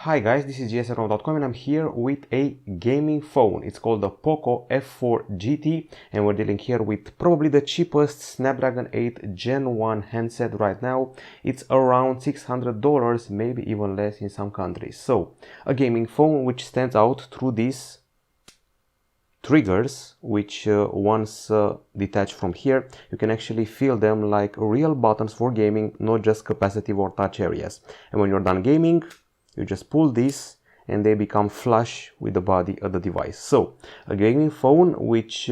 Hi guys, this is gsrome.com and I'm here with a gaming phone. It's called the POCO F4 GT and we're dealing here with probably the cheapest Snapdragon 8 Gen 1 handset right now. It's around $600, maybe even less in some countries. So, a gaming phone which stands out through these triggers, which once detached from here, you can actually feel them like real buttons for gaming, not just capacitive or touch areas. And when you're done gaming, you just pull this and they become flush with the body of the device. So, a gaming phone which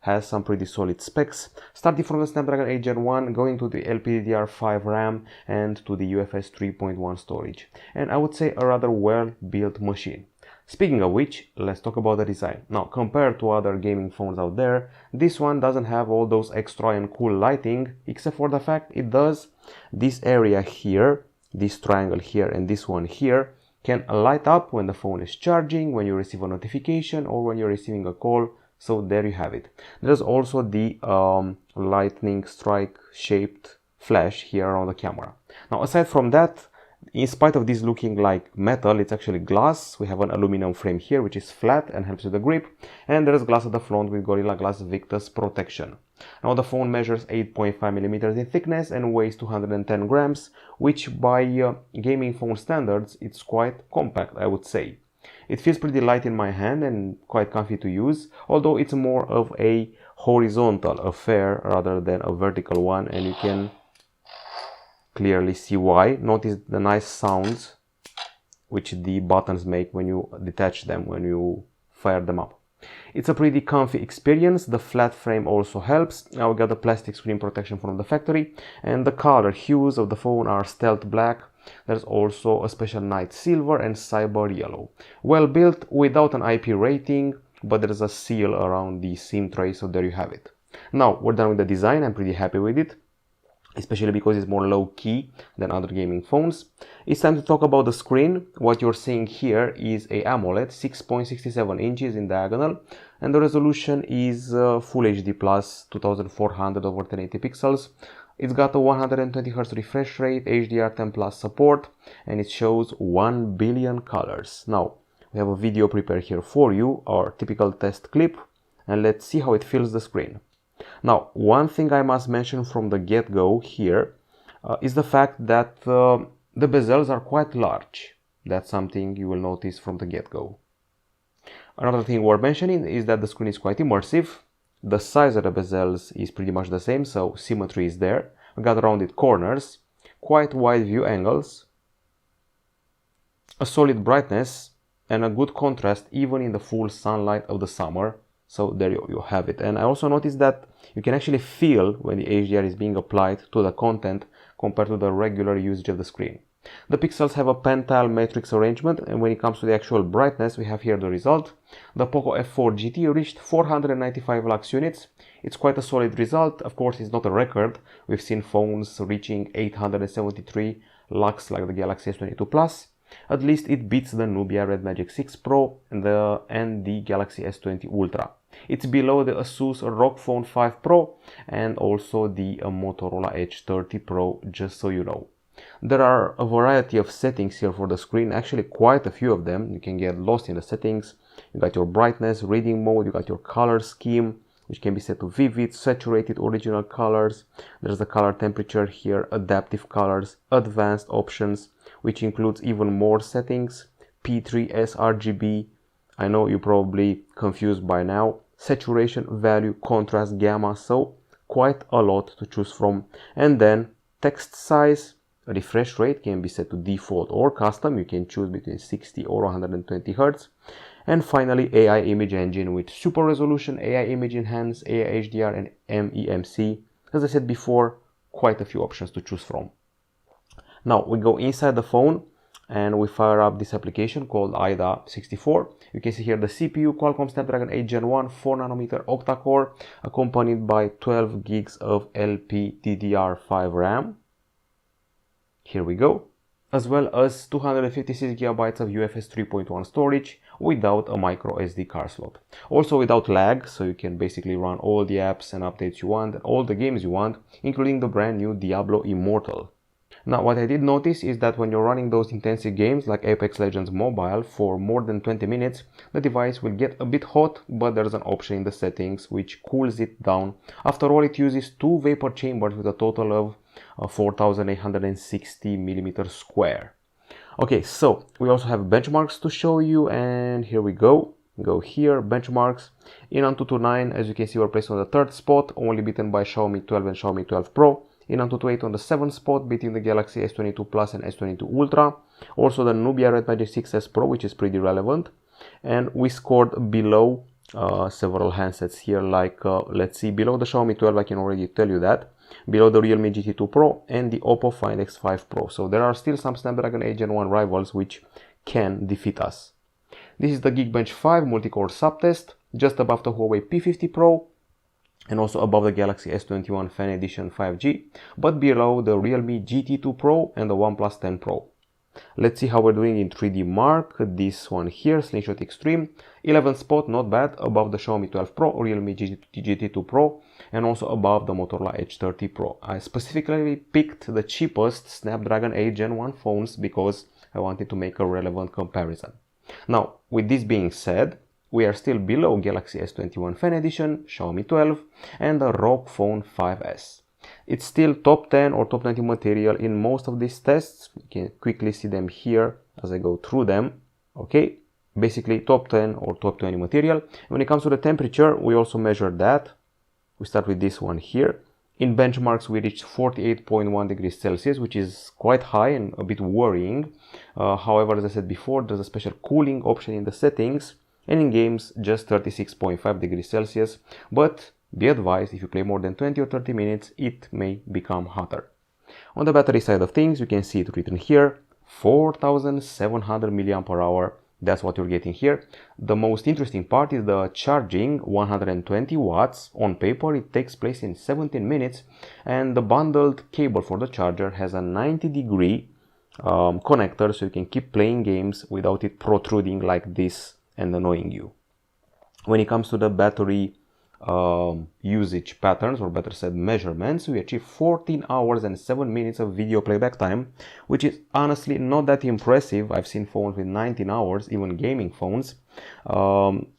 has some pretty solid specs, starting from the Snapdragon 8 Gen 1, going to the LPDDR5 RAM and to the UFS 3.1 storage. And I would say a rather well-built machine. Speaking of which, let's talk about the design. Now, compared to other gaming phones out there, this one doesn't have all those extra and cool lighting, except for the fact it does this area here, this triangle here and this one here, can light up when the phone is charging, when you receive a notification or when you're receiving a call. So there you have it. There's also the lightning strike shaped flash here on the camera. Now, aside from that, in spite of this looking like metal, it's actually glass. We have an aluminum frame here which is flat and helps with the grip, and there's glass at the front with Gorilla Glass Victus protection. Now the phone measures 8.5mm in thickness and weighs 210 grams, which by gaming phone standards it's quite compact, I would say. It feels pretty light in my hand and quite comfy to use, although it's more of a horizontal affair rather than a vertical one, and you can clearly see why. Notice the nice sounds which the buttons make when you detach them, when you fire them up. It's a pretty comfy experience. The flat frame also helps. Now we got the plastic screen protection from the factory, and the color hues of the phone are stealth black. There's also a special night silver and cyber yellow. Well built, without an IP rating, but there's a seal around the SIM tray, so there you have it. Now we're done with the design. I'm pretty happy with it, especially because it's more low-key than other gaming phones. It's time to talk about the screen. What you're seeing here is a AMOLED 6.67 inches in diagonal, and the resolution is Full HD Plus 2400 over 1080 pixels. It's got a 120Hz refresh rate, HDR10 Plus support, and it shows 1 billion colors. Now, we have a video prepared here for you, our typical test clip, and let's see how it feels the screen. Now, one thing I must mention from the get-go here is the fact that the bezels are quite large. That's something you will notice from the get-go. Another thing worth mentioning is that the screen is quite immersive. The size of the bezels is pretty much the same, so symmetry is there. We got rounded corners, quite wide view angles, a solid brightness, and a good contrast even in the full sunlight of the summer. So there you have it. And I also noticed that you can actually feel when the HDR is being applied to the content compared to the regular usage of the screen. The pixels have a pentile matrix arrangement, and when it comes to the actual brightness, we have here the result. The POCO F4 GT reached 495 lux units. It's quite a solid result. Of course, it's not a record. We've seen phones reaching 873 lux like the Galaxy S22 Plus. At least it beats the Nubia Red Magic 6 Pro and the Galaxy S20 Ultra. It's below the Asus ROG Phone 5 Pro and also the Motorola Edge 30 Pro, just so you know. There are a variety of settings here for the screen, actually quite a few of them. You can get lost in the settings. You got your brightness, reading mode, you got your color scheme, which can be set to vivid, saturated, original colors. There's the color temperature here, adaptive colors, advanced options, which includes even more settings, P3 sRGB, I know you're probably confused by now, saturation, value, contrast, gamma, so quite a lot to choose from. And then text size, refresh rate can be set to default or custom, you can choose between 60 or 120 Hz. And finally, AI image engine with super resolution, AI image enhance, AI HDR and MEMC. As I said before, quite a few options to choose from. Now we go inside the phone and we fire up this application called IDA64. You can see here the CPU, Qualcomm Snapdragon 8 Gen 1 4nm octa-core, accompanied by 12 gigs of LPDDR5 RAM. Here we go. As well as 256 GB of UFS 3.1 storage without a micro SD card slot. Also without lag, so you can basically run all the apps and updates you want and all the games you want, including the brand new Diablo Immortal. Now, what I did notice is that when you're running those intensive games like Apex Legends Mobile for more than 20 minutes, the device will get a bit hot, but there's an option in the settings which cools it down. After all, it uses 2 vapor chambers with a total of 4860 millimeters square. Okay, so we also have benchmarks to show you, and here we go. Go here, benchmarks. In Antutu 9, as you can see, we're placed on the 3rd spot, only beaten by Xiaomi 12 and Xiaomi 12 Pro. In Antutu 8 on the 7th spot, beating the Galaxy S22 Plus and S22 Ultra. Also the Nubia Red Magic 6S Pro, which is pretty relevant. And we scored below several handsets here, like let's see, below the Xiaomi 12, I can already tell you that. Below the Realme GT2 Pro and the Oppo Find X5 Pro. So there are still some Snapdragon 8 Gen 1 rivals which can defeat us. This is the Geekbench 5 multi-core subtest, just above the Huawei P50 Pro and also above the Galaxy S21 Fan Edition 5G, but below the Realme GT2 Pro and the OnePlus 10 Pro. Let's see how we're doing in 3D Mark. This one here, Slingshot Extreme, 11th spot, not bad, above the Xiaomi 12 Pro, Realme GT2 Pro, and also above the Motorola Edge 30 Pro. I specifically picked the cheapest Snapdragon 8 Gen 1 phones because I wanted to make a relevant comparison. Now, with this being said, we are still below Galaxy S21 Fan Edition, Xiaomi 12, and the ROG Phone 5S. It's still top 10 or top 20 material in most of these tests. You can quickly see them here as I go through them. Okay, basically top 10 or top 20 material. When it comes to the temperature, we also measured that. We start with this one here. In benchmarks, we reached 48.1 degrees Celsius, which is quite high and a bit worrying. However, as I said before, there's a special cooling option in the settings, and in games, just 36.5 degrees Celsius. But be advised, if you play more than 20 or 30 minutes, it may become hotter. On the battery side of things, you can see it written here, 4700 mAh. That's what you're getting here. The most interesting part is the charging, 120 watts. On paper, it takes place in 17 minutes, and the bundled cable for the charger has a 90-degree connector, so you can keep playing games without it protruding like this and annoying you. When it comes to the battery usage patterns, or better said measurements, we achieve 14 hours and 7 minutes of video playback time, which is honestly not that impressive. I've seen phones with 19 hours, even gaming phones.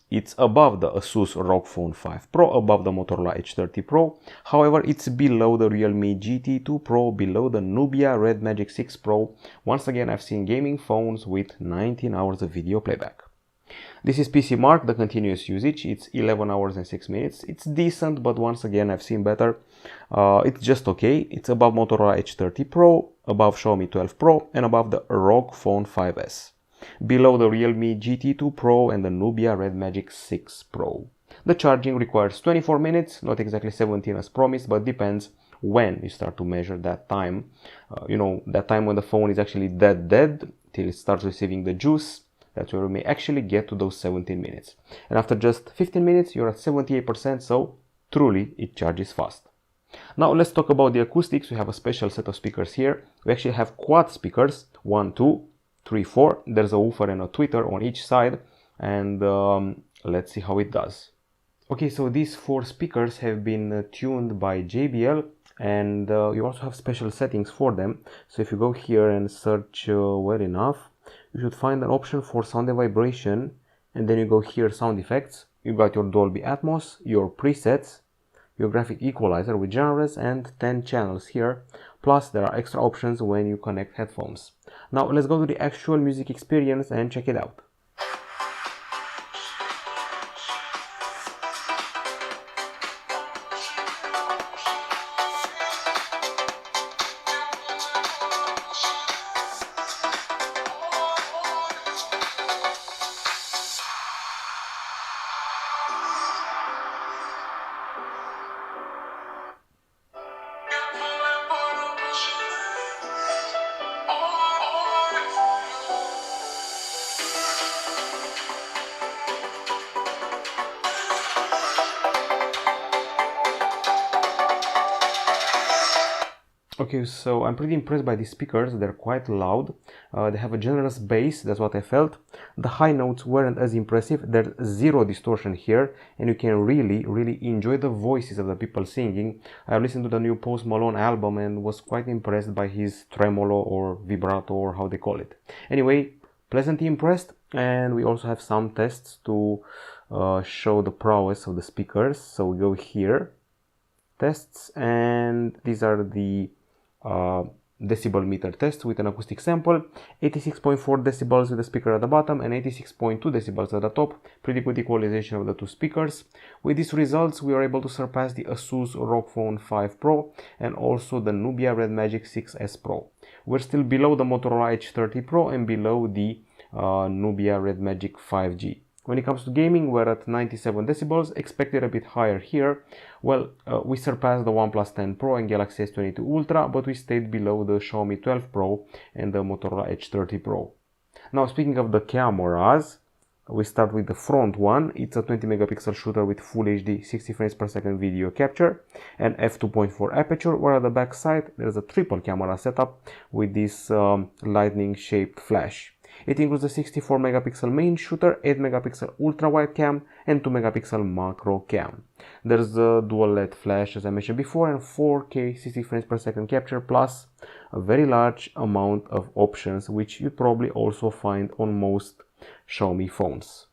It's above the Asus ROG Phone 5 Pro, above the Motorola Edge 30 Pro. However, it's below the Realme GT2 Pro, below the Nubia Red Magic 6 Pro. Once again, I've seen gaming phones with 19 hours of video playback. This is PC Mark, the continuous usage. It's 11 hours and 6 minutes. It's decent, but once again, I've seen better. It's just okay. It's above Motorola Edge 30 Pro, above Xiaomi 12 Pro, and above the ROG Phone 5S. Below the Realme GT2 Pro and the Nubia Red Magic 6 Pro. The charging requires 24 minutes, not exactly 17 as promised, but depends when you start to measure that time. You know, that time when the phone is actually dead, till it starts receiving the juice. That's where we may actually get to those 17 minutes. And after just 15 minutes, you're at 78%, so truly it charges fast. Now let's talk about the acoustics. We have a special set of speakers here. We actually have quad speakers, 1, 2, 3, 4. There's a woofer and a tweeter on each side, and let's see how it does. Okay, so these 4 speakers have been tuned by JBL, and you also have special settings for them. So if you go here and search well enough, you should find an option for sound and vibration, and then you go here, sound effects. You got your Dolby Atmos, your presets, your graphic equalizer with genres, and 10 channels here. Plus there are extra options when you connect headphones. Now let's go to the actual music experience and check it out. Okay, so I'm pretty impressed by these speakers. They're quite loud. They have a generous bass, that's what I felt. The high notes weren't as impressive, there's zero distortion here, and you can really enjoy the voices of the people singing. I listened to the new Post Malone album and was quite impressed by his tremolo or vibrato or how they call it. Anyway, pleasantly impressed, and we also have some tests to show the prowess of the speakers. So we go here, tests, and these are the decibel meter tests with an acoustic sample. 86.4 decibels with the speaker at the bottom and 86.2 decibels at the top. Pretty good equalization of the two speakers. With these results, we are able to surpass the Asus ROG Phone 5 Pro and also the Nubia Red Magic 6S Pro. We're still below the Motorola H30 Pro and below the Nubia Red Magic 5G. When it comes to gaming, we're at 97 decibels, expected a bit higher here. Well, we surpassed the OnePlus 10 Pro and Galaxy S22 Ultra, but we stayed below the Xiaomi 12 Pro and the Motorola H30 Pro. Now, speaking of the cameras, we start with the front one. It's a 20 megapixel shooter with Full HD 60 frames per second video capture and f2.4 aperture, where at the back side there's a triple camera setup with this lightning shaped flash. It includes a 64 megapixel main shooter, 8 megapixel ultra wide cam and 2 megapixel macro cam. There's a dual LED flash as I mentioned before and 4K 60 frames per second capture plus a very large amount of options which you probably also find on most Xiaomi phones.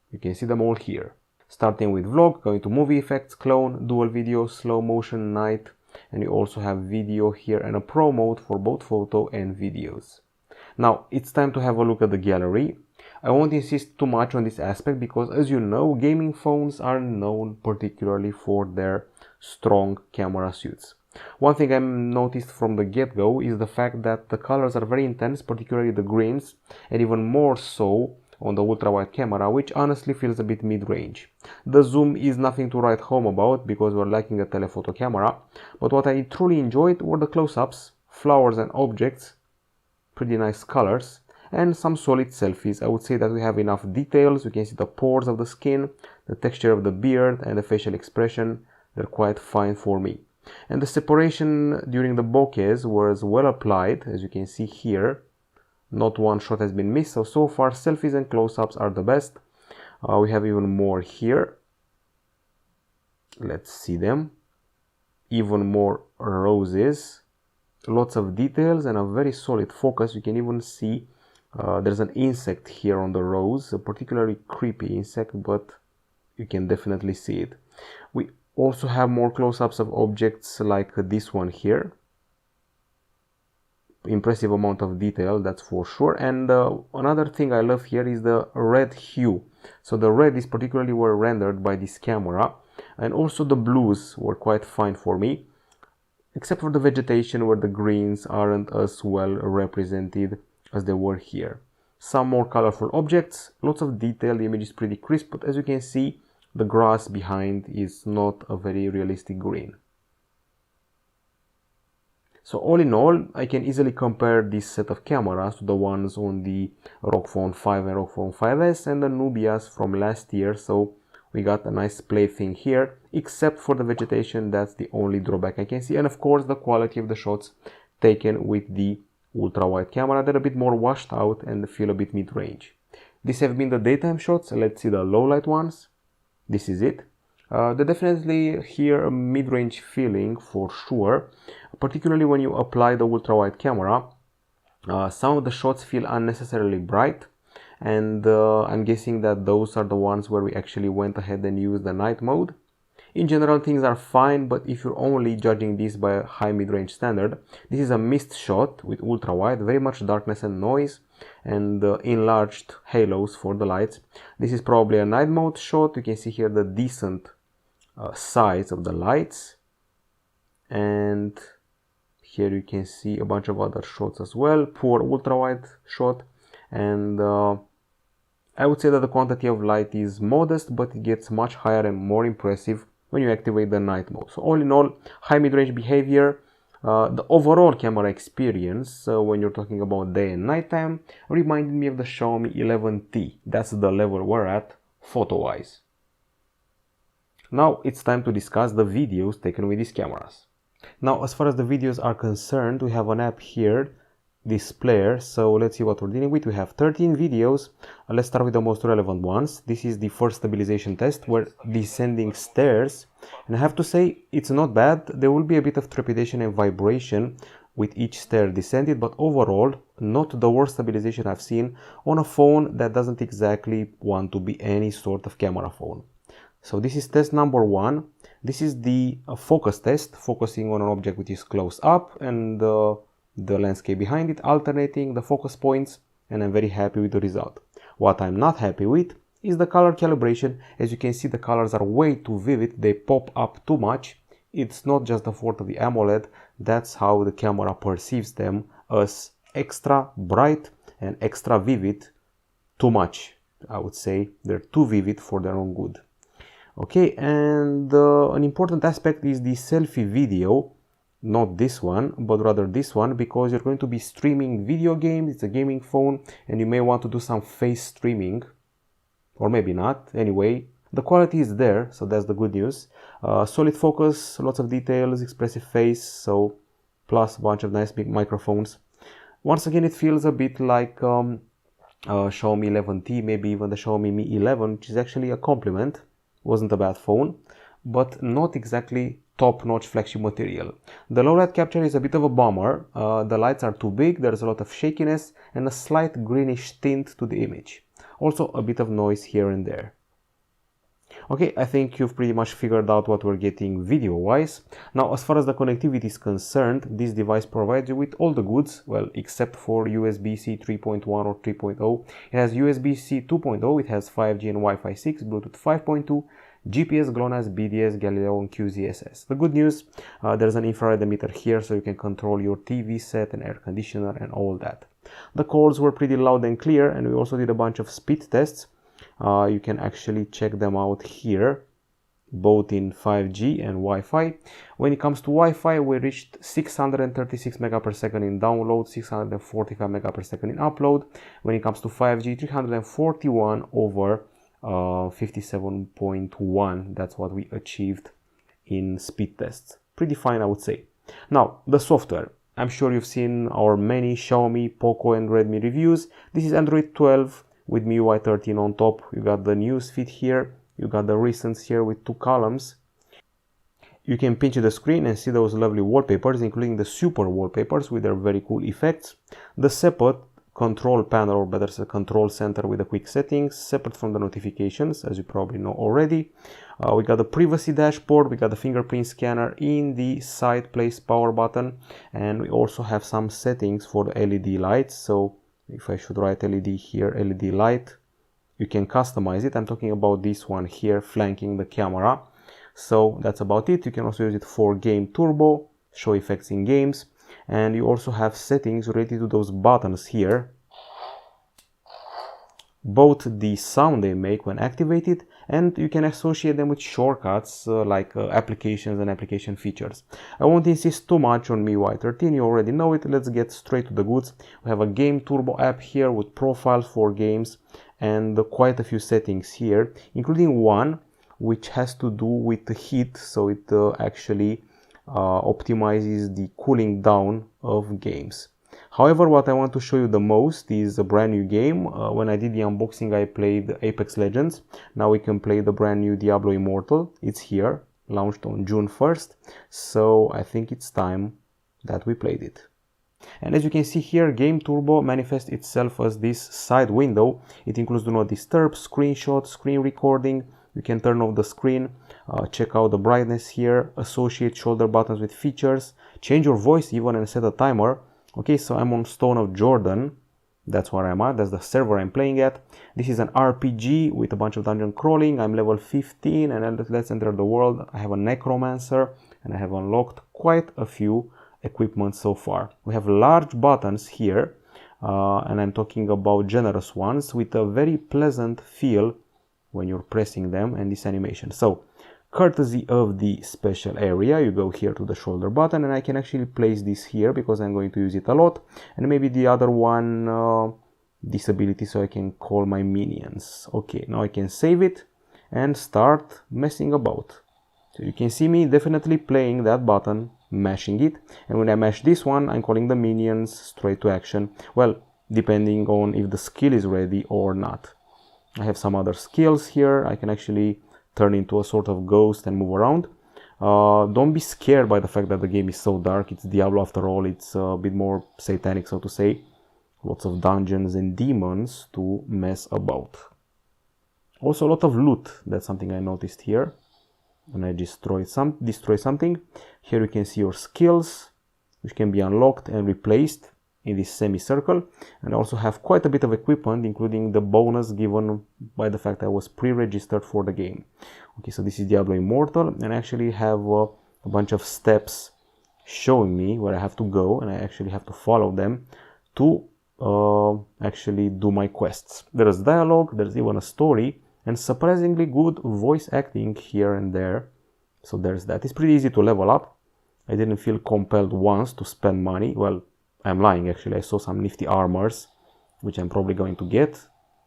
You can see them all here. Starting with vlog, going to movie effects, clone, dual video, slow motion, night, and you also have video here and a pro mode for both photo and videos. Now it's time to have a look at the gallery. I won't insist too much on this aspect because, as you know, gaming phones are known particularly for their strong camera suits. One thing I noticed from the get-go is the fact that the colors are very intense, particularly the greens, and even more so on the ultra-wide camera, which honestly feels a bit mid-range. The zoom is nothing to write home about because we're lacking a telephoto camera, but what I truly enjoyed were the close-ups, flowers and objects, pretty nice colors, and some solid selfies. I would say that we have enough details. You can see the pores of the skin, the texture of the beard and the facial expression. They're quite fine for me. And the separation during the bokehs was well applied, as you can see here. Not one shot has been missed, so far selfies and close-ups are the best. We have even more here. Let's see them. Even more roses. Lots of details and a very solid focus. You can even see there's an insect here on the rose, a particularly creepy insect, but you can definitely see it. We also have more close-ups of objects like this one here. Impressive amount of detail, that's for sure. And another thing I love here is the red hue. So the red is particularly well rendered by this camera, and also the blues were quite fine for me, except for the vegetation where the greens aren't as well represented as they were here. Some more colorful objects, lots of detail, the image is pretty crisp, but as you can see, the grass behind is not a very realistic green. So all in all, I can easily compare this set of cameras to the ones on the ROG Phone 5 and ROG Phone 5S and the Nubias from last year, so we got a nice plaything here, except for the vegetation. That's the only drawback I can see, and of course the quality of the shots taken with the ultra-wide camera. They're a bit more washed out and feel a bit mid-range. These have been the daytime shots. Let's see the low-light ones. This is it. They definitely here a mid-range feeling for sure, particularly when you apply the ultra-wide camera. Some of the shots feel unnecessarily bright, and I'm guessing that those are the ones where we actually went ahead and used the night mode. In general, things are fine, but if you're only judging this by a high mid-range standard, this is a mist shot with ultra-wide, very much darkness and noise, and enlarged halos for the lights. This is probably a night mode shot. You can see here the decent size of the lights, and here you can see a bunch of other shots as well. Poor ultra-wide shot, and I would say that the quantity of light is modest, but it gets much higher and more impressive when you activate the night mode. So all in all, high mid-range behavior. The overall camera experience, when you're talking about day and nighttime, reminded me of the Xiaomi 11T. That's the level we're at photo-wise. Now it's time to discuss the videos taken with these cameras. Now, as far as the videos are concerned, we have an app here, this player. So let's see what we're dealing with. We have 13 videos. Let's start with the most relevant ones. This is the first stabilization test. We're descending stairs, and I have to say it's not bad. There will be a bit of trepidation and vibration with each stair descended, but overall not the worst stabilization I've seen on a phone that doesn't exactly want to be any sort of camera phone. So this is test number 1. This is the focus test, focusing on an object which is close up and the landscape behind it, alternating the focus points, and I'm very happy with the result. What I'm not happy with is the color calibration. As you can see, the colors are way too vivid, they pop up too much. It's not just the fault of the AMOLED, that's how the camera perceives them, as extra bright and extra vivid, too much. I would say they're too vivid for their own good. Okay, and an important aspect is the selfie video, not this one, but rather this one, because you're going to be streaming video games. It's a gaming phone, and you may want to do some face streaming, or maybe not. Anyway, the quality is there, so that's the good news. Solid focus, lots of details, expressive face, so plus a bunch of nice big microphones. Once again, it feels a bit like Xiaomi 11T, maybe even the Xiaomi Mi 11, which is actually a compliment. Wasn't a bad phone, but not exactly top-notch flagship material. The low light capture is a bit of a bummer. The lights are too big, there's a lot of shakiness and a slight greenish tint to the image. Also a bit of noise here and there. Okay, I think you've pretty much figured out what we're getting video-wise. Now, as far as the connectivity is concerned, this device provides you with all the goods, well, except for USB-C 3.1 or 3.0. It has USB-C 2.0, it has 5G and Wi-Fi 6, Bluetooth 5.2, GPS, GLONASS, BDS, Galileo and QZSS. The good news, there's an infrared emitter here, so you can control your TV set and air conditioner and all that. The calls were pretty loud and clear, and we also did a bunch of speed tests. You can actually check them out here, both in 5G and Wi-Fi. When it comes to Wi-Fi, we reached 636 megapsec in download, 645 megapsec in upload. When it comes to 5G, 341 over 57.1. That's what we achieved in speed tests. Pretty fine, I would say. Now, the software. I'm sure you've seen our many Xiaomi, POCO and Redmi reviews. This is Android 12 with MIUI 13 on top. You got the news feed here, you got the recents here with 2 columns. You can pinch the screen and see those lovely wallpapers, including the super wallpapers with their very cool effects. The separate control panel, or better said control center with the quick settings, separate from the notifications, as you probably know already. We got the privacy dashboard, we got the fingerprint scanner in the side place power button, and we also have some settings for the LED lights. So if I should write LED here, LED light, you can customize it. I'm talking about this one here, flanking the camera. So that's about it. You can also use it for game turbo, show effects in games, and you also have settings related to those buttons here, both the sound they make when activated, and you can associate them with shortcuts like applications and application features. I won't insist too much on MIUI 13, you already know it. Let's get straight to the goods. We have a game turbo app here with profiles for games and quite a few settings here, including one which has to do with the heat, so it actually optimizes the cooling down of games. However, what I want to show you the most is a brand new game. When I did the unboxing, I played Apex Legends. Now we can play the brand new Diablo Immortal. It's here, launched on June 1st. So I think it's time that we played it. And as you can see here, Game Turbo manifests itself as this side window. It includes Do Not Disturb, screenshot, screen recording. You can turn off the screen, check out the brightness here, associate shoulder buttons with features, change your voice even and set a timer. Okay, so I'm on Stone of Jordan. That's where I'm at. That's the server I'm playing at. This is an RPG with a bunch of dungeon crawling. I'm level 15 and let's enter the world. I have a necromancer and I have unlocked quite a few equipment so far. We have large buttons here and I'm talking about generous ones with a very pleasant feel when you're pressing them and this animation. So courtesy of the special area, you go here to the shoulder button and I can actually place this here because I'm going to use it a lot, and maybe the other one disability so I can call my minions. Okay, now I can save it and start messing about. So you can see me definitely playing that button mashing it. And when I mash this one, I'm calling the minions straight to action. Well, depending on if the skill is ready or not. I have some other skills here. I can actually turn into a sort of ghost and move around. Don't be scared by the fact that the game is so dark. It's Diablo after all. It's a bit more satanic, so to say. Lots of dungeons and demons to mess about. Also a lot of loot. That's something I noticed here. When I destroy something, here you can see your skills, which can be unlocked and replaced in this semicircle. And I also have quite a bit of equipment, including the bonus given by the fact I was pre-registered for the game. Okay, so this is Diablo Immortal, and I actually have a bunch of steps showing me where I have to go, and I actually have to follow them to actually do my quests. There is dialogue, there's even a story, and surprisingly good voice acting here and there. So there's that. It's pretty easy to level up. I didn't feel compelled once to spend money. Well, I'm lying actually. I saw some nifty armors, which I'm probably going to get.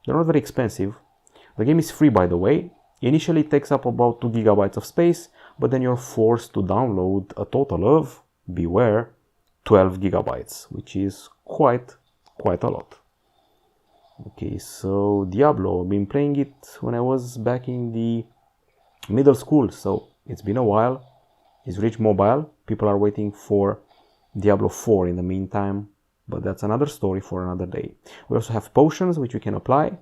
They're not very expensive. The game is free, by the way. Initially it takes up about 2 GB of space, but then you're forced to download a total of, beware, 12 GB, which is quite a lot. Okay, so Diablo, I've been playing it when I was back in the middle school, so it's been a while. It's reached mobile. People are waiting for Diablo 4 in the meantime, but that's another story for another day. We also have potions which we can apply.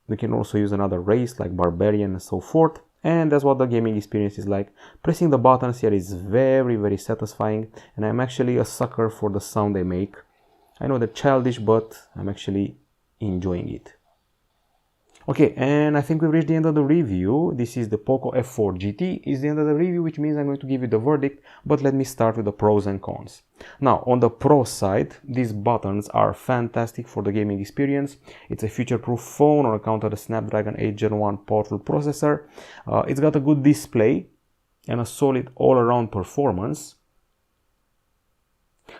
We can also use another race like Barbarian and so forth. And that's what the gaming experience is like. Pressing the buttons here is very satisfying, and I'm actually a sucker for the sound they make. I know they're childish, but I'm actually enjoying it. Okay, and I think we've reached the end of the review. This is the POCO F4 GT. It's the end of the review, which means I'm going to give you the verdict, but let me start with the pros and cons. Now, on the pro side, these buttons are fantastic for the gaming experience. It's a future-proof phone on account of the Snapdragon 8 Gen 1 powerful processor. It's got a good display and a solid all-around performance.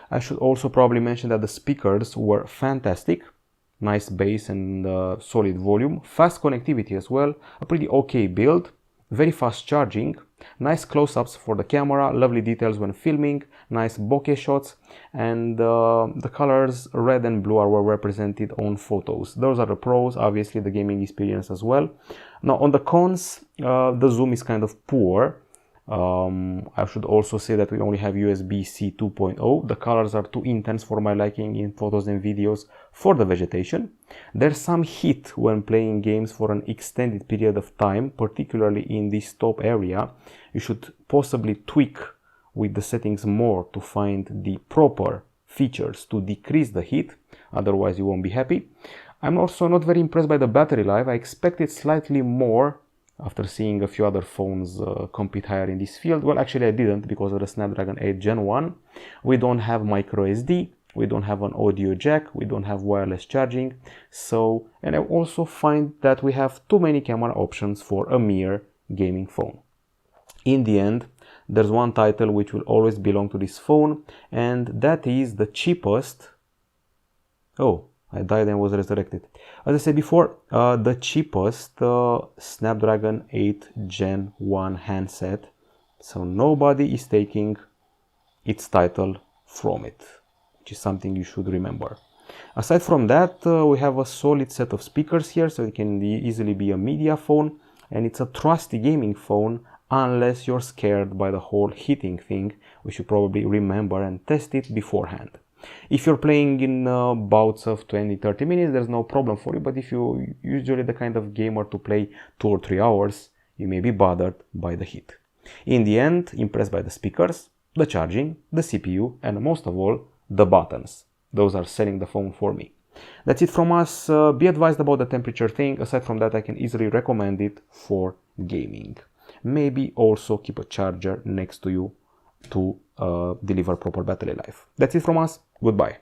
I should also probably mention that the speakers were fantastic. Nice bass and solid volume. Fast connectivity as well. A pretty okay build. Very fast charging. Nice close-ups for the camera. Lovely details when filming. Nice bokeh shots. And the colors red and blue are well represented on photos. Those are the pros. Obviously the gaming experience as well. Now on the cons, the zoom is kind of poor. I should also say that we only have USB-C 2.0. The colors are too intense for my liking in photos and videos for the vegetation. There's some heat when playing games for an extended period of time, particularly in this top area. You should possibly tweak with the settings more to find the proper features to decrease the heat, otherwise you won't be happy. I'm also not very impressed by the battery life. I expected slightly more after seeing a few other phones compete higher in this field. Well, actually I didn't, because of the Snapdragon 8 Gen 1. We don't have micro SD, we don't have an audio jack, we don't have wireless charging. So, and I also find that we have too many camera options for a mere gaming phone. In the end, there's one title which will always belong to this phone, and that is the cheapest. Oh, I died and was resurrected. As I said before, the cheapest Snapdragon 8 Gen 1 handset. So nobody is taking its title from it, which is something you should remember. Aside from that, we have a solid set of speakers here, so it can easily be a media phone, and it's a trusty gaming phone unless you're scared by the whole heating thing, which you probably remember and test it beforehand. If you're playing in bouts of 20-30 minutes, there's no problem for you, but if you're usually the kind of gamer to play 2 or 3 hours, you may be bothered by the heat. In the end, impressed by the speakers, the charging, the CPU, and most of all, the buttons. Those are selling the phone for me. That's it from us. Be advised about the temperature thing. Aside from that, I can easily recommend it for gaming. Maybe also keep a charger next to you to deliver proper battery life. That's it from us. Goodbye.